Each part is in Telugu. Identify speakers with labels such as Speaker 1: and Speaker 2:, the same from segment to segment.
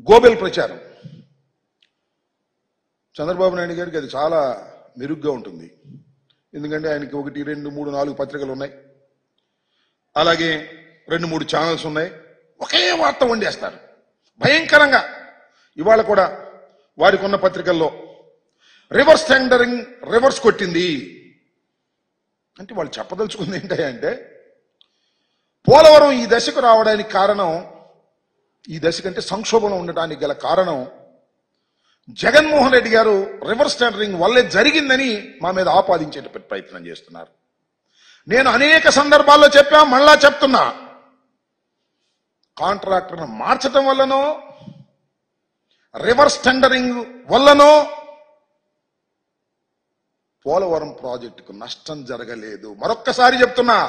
Speaker 1: గోబెల్ ప్రచారం చంద్రబాబు నాయుడు గారికి అది చాలా మెరుగ్గా ఉంటుంది. ఎందుకంటే ఆయనకి 1, 2, 3, 4 పత్రికలు ఉన్నాయి, అలాగే 2, 3 ఛానల్స్ ఉన్నాయి. ఒకే వార్త వండేస్తారు భయంకరంగా. ఇవాళ కూడా వారికి ఉన్న పత్రికల్లో రివర్స్ టెండరింగ్ రివర్స్ కొట్టింది అంటే వాళ్ళు చెప్పదలుచుకుంది ఏంటంటే పోలవరం ఈ దశకు రావడానికి కారణం, ఈ దశకంటే సంక్షోభంలో ఉండటానికి గల కారణం జగన్మోహన్ రెడ్డి గారు రివర్స్ టెండరింగ్ వల్లే జరిగిందని మా మీద ఆపాదించే ప్రయత్నం చేస్తున్నారు. నేను అనేక సందర్భాల్లో చెప్పా, మళ్ళా చెప్తున్నా, కాంట్రాక్టర్ను మార్చడం వల్లనో రివర్స్ టెండరింగ్ వల్లనో పోలవరం ప్రాజెక్టుకు నష్టం జరగలేదు. మరొక్కసారి చెప్తున్నా,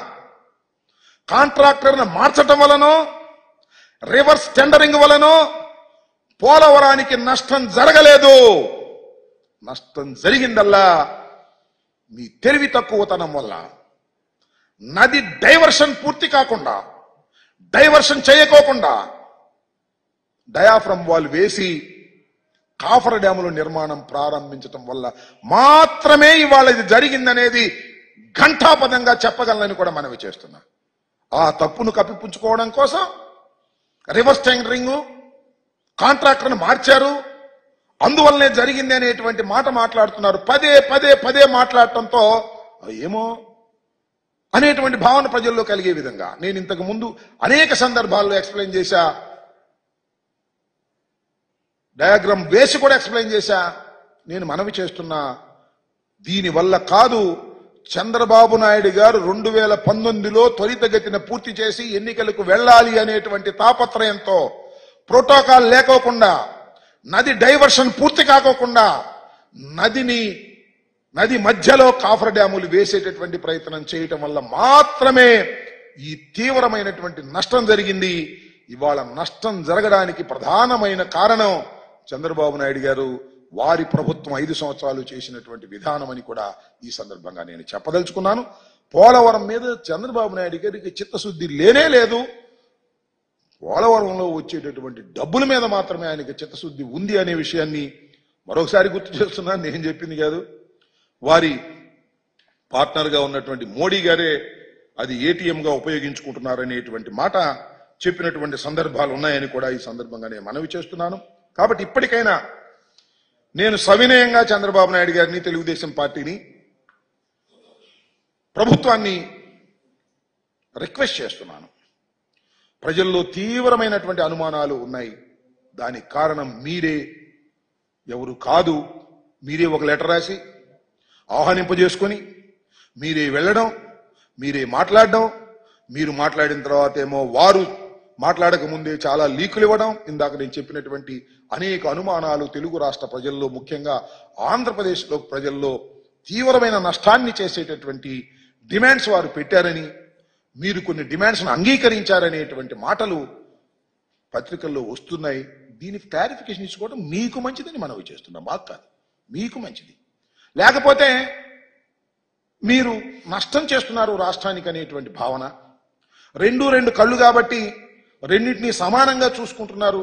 Speaker 1: కాంట్రాక్టర్ను మార్చడం వల్లనో రివర్స్ టెండరింగ్ వల్లనో పోలవరానికి నష్టం జరగలేదు. నష్టం జరిగిందల్లా మీ తెలివి తక్కువతనం వల్ల. నది డైవర్షన్ పూర్తి కాకుండా, డైవర్షన్ చేయకోకుండా డయాఫ్రమ్ వాల్ వేసి కాఫర్ డ్యాముల నిర్మాణం ప్రారంభించడం వల్ల మాత్రమే ఇవాళ ఇది జరిగిందనేది ఘంటాపదంగా చెప్పగలనని కూడా మనవి చేస్తున్నా. ఆ తప్పును కప్పిపుచ్చుకోవడం కోసం రివర్స్ టెండరింగ్, కాంట్రాక్టర్ను మార్చారు, అందువల్లనే జరిగింది అనేటువంటి మాట మాట్లాడుతున్నారు. పదే పదే పదే మాట్లాడటంతో ఏమో అనేటువంటి భావన ప్రజల్లో కలిగే విధంగా నేను ఇంతకు ముందు అనేక సందర్భాల్లో ఎక్స్ప్లెయిన్ చేశా, డయాగ్రామ్ వేసి కూడా ఎక్స్ప్లెయిన్ చేశా. నేను మనవి చేస్తున్నా, దీనివల్ల కాదు చంద్రబాబు నాయుడు గారు 2019లో త్వరితగతిన పూర్తి చేసి ఎన్నికలకు వెళ్ళాలి అనేటువంటి తాపత్రయంతో ప్రోటోకాల్ లేకోకుండా, నది డైవర్షన్ పూర్తి కాకోకుండా నది మధ్యలో కాఫర్ డ్యాములు వేసేటటువంటి ప్రయత్నం చేయటం వల్ల మాత్రమే ఈ తీవ్రమైనటువంటి నష్టం జరిగింది. ఇవాళ నష్టం జరగడానికి ప్రధానమైన కారణం చంద్రబాబు నాయుడు గారు, వారి ప్రభుత్వం 5 సంవత్సరాలు చేసినటువంటి విధానం అని కూడా ఈ సందర్భంగా నేను చెప్పదలుచుకున్నాను. పోలవరం మీద చంద్రబాబు నాయుడు గారికి చిత్తశుద్ధి లేనే లేదు. పోలవరంలో వచ్చేటటువంటి డబ్బుల మీద మాత్రమే ఆయనకి చిత్తశుద్ధి ఉంది అనే విషయాన్ని మరొకసారి గుర్తు చేస్తున్నాను. నేను చెప్పింది కాదు, వారి పార్ట్నర్గా ఉన్నటువంటి మోడీ గారే అది ఏటీఎంగా ఉపయోగించుకుంటున్నారనేటువంటి మాట చెప్పినటువంటి సందర్భాలు ఉన్నాయని కూడా ఈ సందర్భంగా నేను మనవి చేస్తున్నాను. కాబట్టి ఇప్పటికైనా నేను సవినయంగా చంద్రబాబు నాయుడు గారిని, తెలుగుదేశం పార్టీని, ప్రభుత్వాన్ని రిక్వెస్ట్ చేస్తున్నాను. ప్రజల్లో తీవ్రమైనటువంటి అనుమానాలు ఉన్నాయి. దానికి కారణం మీరే, ఎవరు కాదు. మీరే ఒక లెటర్ రాసి ఆహ్వానింపజేసుకొని మీరే వెళ్ళడం, మీరే మాట్లాడడం, మీరు మాట్లాడిన తర్వాత ఏమో వారు మాట్లాడక ముందే చాలా లీకులు ఇవ్వడం, ఇందాక నేను చెప్పినటువంటి అనేక అనుమానాలు తెలుగు రాష్ట్ర ప్రజల్లో, ముఖ్యంగా ఆంధ్రప్రదేశ్లో ప్రజల్లో తీవ్రమైన నష్టాన్ని చేసేటటువంటి డిమాండ్స్ వారు పెట్టారని, మీరు కొన్ని డిమాండ్స్ను అంగీకరించారనేటువంటి మాటలు పత్రికల్లో వస్తున్నాయి. దీనికి క్లారిఫికేషన్ ఇచ్చుకోవడం మీకు మంచిదని మనవి చేస్తున్నాం. మాకు కాదు, మీకు మంచిది. లేకపోతే మీరు నష్టం చేస్తున్నారు రాష్ట్రానికి అనేటువంటి భావన, రెండు కళ్ళు కాబట్టి రెండింటినీ సమానంగా చూసుకుంటున్నారు,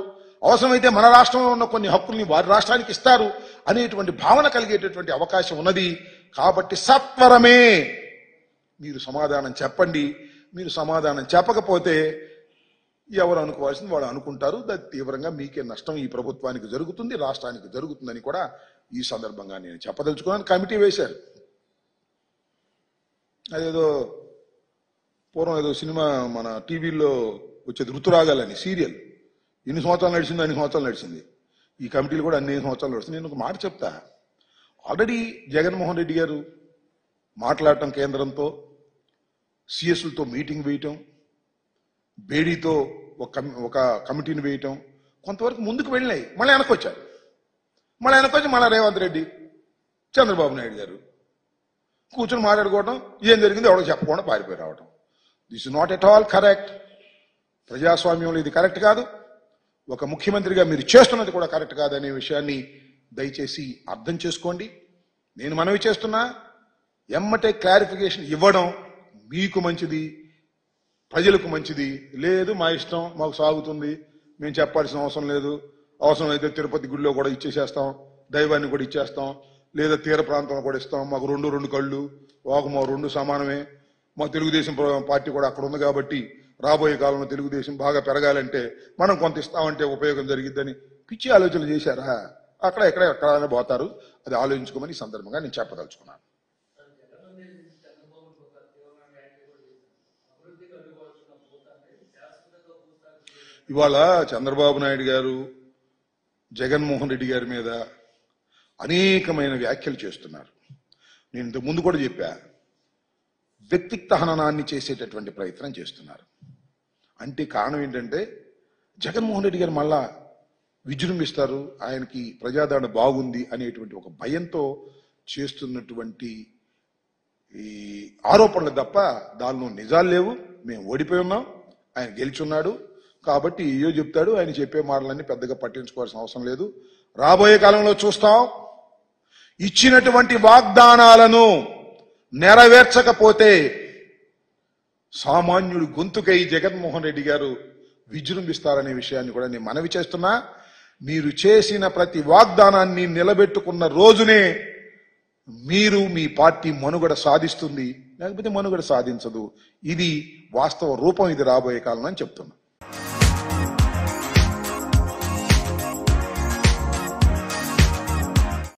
Speaker 1: అవసరమైతే మన రాష్ట్రంలో ఉన్న కొన్ని హక్కుల్ని వారి రాష్ట్రానికి ఇస్తారు అనేటువంటి భావన కలిగేటటువంటి అవకాశం ఉన్నది. కాబట్టి సత్వరమే మీరు సమాధానం చెప్పండి. మీరు సమాధానం చెప్పకపోతే ఎవరు అనుకోవాల్సింది వాళ్ళు అనుకుంటారు. అది తీవ్రంగా మీకే నష్టం ఈ ప్రభుత్వానికి జరుగుతుంది, రాష్ట్రానికి జరుగుతుందని కూడా ఈ సందర్భంగా నేను చెప్పదలుచుకున్నాను. కమిటీ వేశారు. అదేదో పూర్వం ఏదో సినిమా మన టీవీలో వచ్చేది ఋతురాగాలని సీరియల్, ఎన్ని సంవత్సరాలు నడిచిందో అన్ని సంవత్సరాలు నడిచింది. ఈ కమిటీలు కూడా అన్ని సంవత్సరాలు నడుస్తుంది. నేను ఒక మాట చెప్తా, ఆల్రెడీ జగన్మోహన్ రెడ్డి గారు మాట్లాడటం, కేంద్రంతో సిఎస్లతో మీటింగ్ వేయటం, బేడీతో ఒక కమిటీని వేయటం, కొంతవరకు ముందుకు వెళ్ళినాయి. మళ్ళీ వెనకొచ్చారు. మళ్ళీ రేవంత్ రెడ్డి, చంద్రబాబు నాయుడు గారు కూర్చొని మాట్లాడుకోవడం, ఏం జరిగిందో ఎవడో చెప్పకుండా పారిపోయి రావడం. This is not at all correct. ప్రజాస్వామ్యంలో ఇది కరెక్ట్ కాదు. ఒక ముఖ్యమంత్రిగా మీరు చేస్తున్నది కూడా కరెక్ట్ కాదు అనే విషయాన్ని దయచేసి అర్థం చేసుకోండి. నేను మనవి చేస్తున్నా, ఎమ్మటే క్లారిఫికేషన్ ఇవ్వడం మీకు మంచిది, ప్రజలకు మంచిది. లేదు మా ఇష్టం, మాకు సాగుతుంది, మేము చెప్పాల్సిన అవసరం లేదు, అవసరమైతే తిరుపతి గుడిలో కూడా ఇచ్చేసేస్తాం, దైవాన్ని కూడా ఇచ్చేస్తాం, లేదా తీర ప్రాంతంలో కూడా ఇస్తాం. మాకు రెండు కళ్ళు, మా రెండు సమానమే. మా తెలుగుదేశం పార్టీ కూడా అక్కడ ఉంది కాబట్టి రాబోయే కాలంలో తెలుగుదేశం బాగా పెరగాలంటే మనం కొంత ఇస్తామంటే ఉపయోగం జరిగిద్దని పిచ్చి ఆలోచనలు చేశారా? ఎక్కడ పోతారు, అది ఆలోచించుకోమని ఈ సందర్భంగా నేను చెప్పదలుచుకున్నాను. ఇవాళ చంద్రబాబు నాయుడు గారు జగన్మోహన్ రెడ్డి గారి మీద అనేకమైన వ్యాఖ్యలు చేస్తున్నారు. నేను ఇంతకు ముందు కూడా చెప్పా, వ్యక్తిగత హననాన్ని చేసేటటువంటి ప్రయత్నం చేస్తున్నారు. అంటే కారణం ఏంటంటే జగన్మోహన్ రెడ్డి గారు మళ్ళా విజృంభిస్తారు, ఆయనకి ప్రజాదరణ బాగుంది అనేటువంటి ఒక భయంతో చేస్తున్నటువంటి ఈ ఆరోపణలు తప్ప దానిలో నిజాలు లేవు. మేము ఓడిపోయి ఉన్నాం, ఆయన గెలిచున్నాడు కాబట్టి ఏయో చెప్తాడు. ఆయన చెప్పే మాటలన్నీ పెద్దగా పట్టించుకోవాల్సిన అవసరం లేదు. రాబోయే కాలంలో చూస్తాం, ఇచ్చినటువంటి వాగ్దానాలను నెరవేర్చకపోతే సామాన్యుడు గొంతుకై జగన్మోహన్ రెడ్డి గారు విజృంభిస్తారనే విషయాన్ని కూడా నేను మనవి చేస్తున్నా. మీరు చేసిన ప్రతి వాగ్దానాన్ని నిలబెట్టుకున్న రోజునే మీరు మీ పార్టీ మనుగడ సాధిస్తుంది, లేకపోతే మనుగడ సాధించదు. ఇది వాస్తవ రూపం, ఇది రాబోయే కాలం అని చెప్తున్నా.